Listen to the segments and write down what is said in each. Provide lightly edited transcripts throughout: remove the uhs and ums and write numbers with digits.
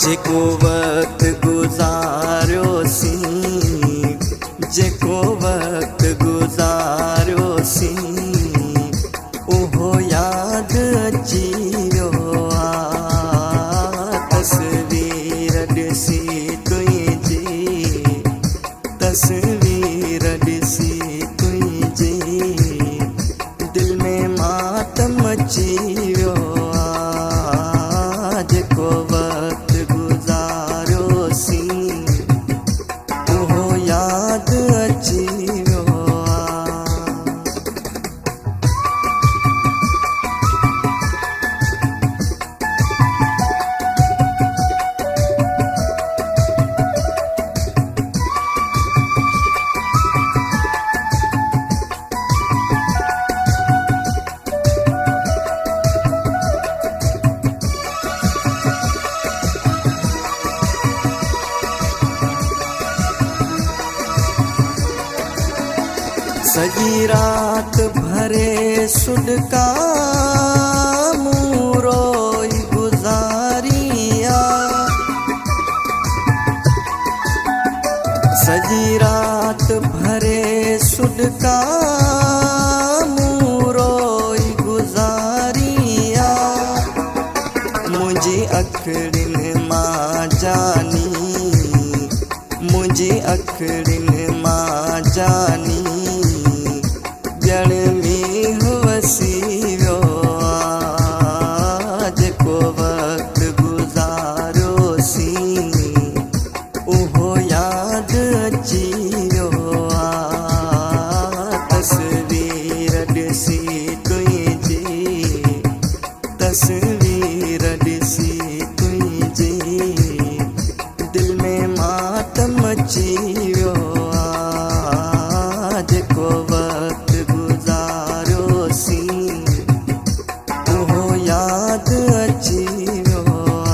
जेको वक्त गुज़ारियो सी, जेको वक्त गुज़ारियो सी, उहो याद अची वियो आ। तस्वीर ॾिसी तुंहिंजी, तस्वीर ॾिसी तुंहिंजी, दिल में मातम अची वियो आ। जेको वक्त गुज़ारियो सी, उहो याद अची वियो आ। सजी रात भरे सुडका मूं रोई गुज़ारिया, सजी रात भरे सुडका मूं रोई गुज़ारिया। मुंहिंजी अखियुनि मां जानी, मुंहिंजी अखियुनि मां जानी, ॼण मींहुं वसी वियो आ। जेको वक्त गुज़ारियो सी, उहो याद अची वियो आ। तस्वीर ॾिसी तुंहिंजी, तस्वीर ॾिसी तुंहिंजी, दिल में मातम अची वियो आ। जेको वक्त गुज़ारियो सी, उहो याद अची वियो आ।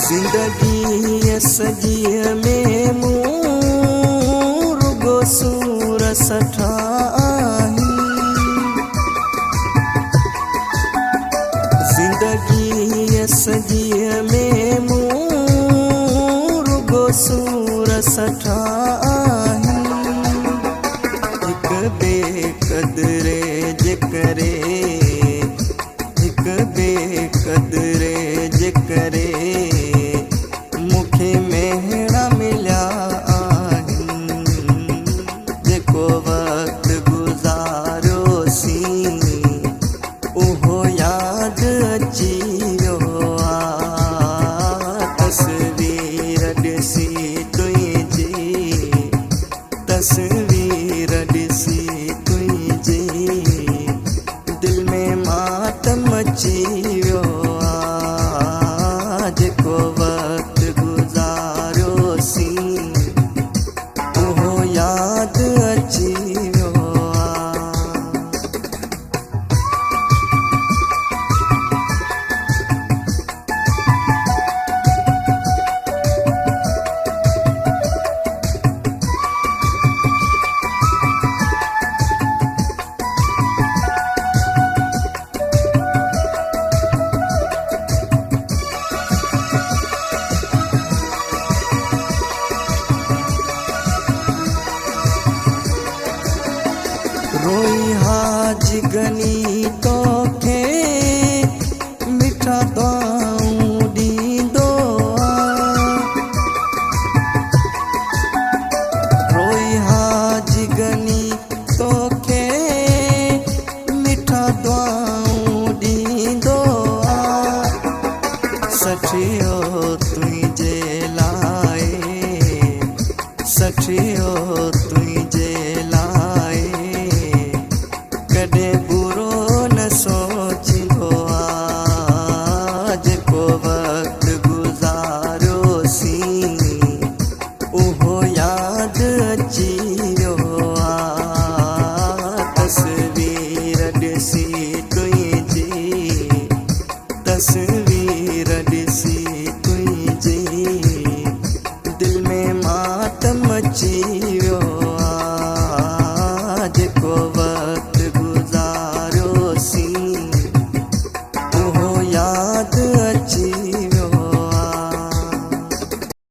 ज़िंदगी सॼीअ में मूं रुगो सूर सठा आहिनि। ज़िंदगी सॼीअ में मूं रुगो सूर सठा आहिनि। हिक बेक़दरे जे करे, हिक बेक़दरे जे करे मूंखे मेहणा मिलिया आहिनि। जेको वक्त गुज़ारियो सी, उहो याद अची वियो आ। तस्वीर ॾिसी तुंहिंजी, तस्वीर ॾिसी तुंहिंजी, दिल में मातम अची वियो आ। जेको वक्त गुज़ारियो सी, उहो याद अची वियो आ। रोई हाज गनी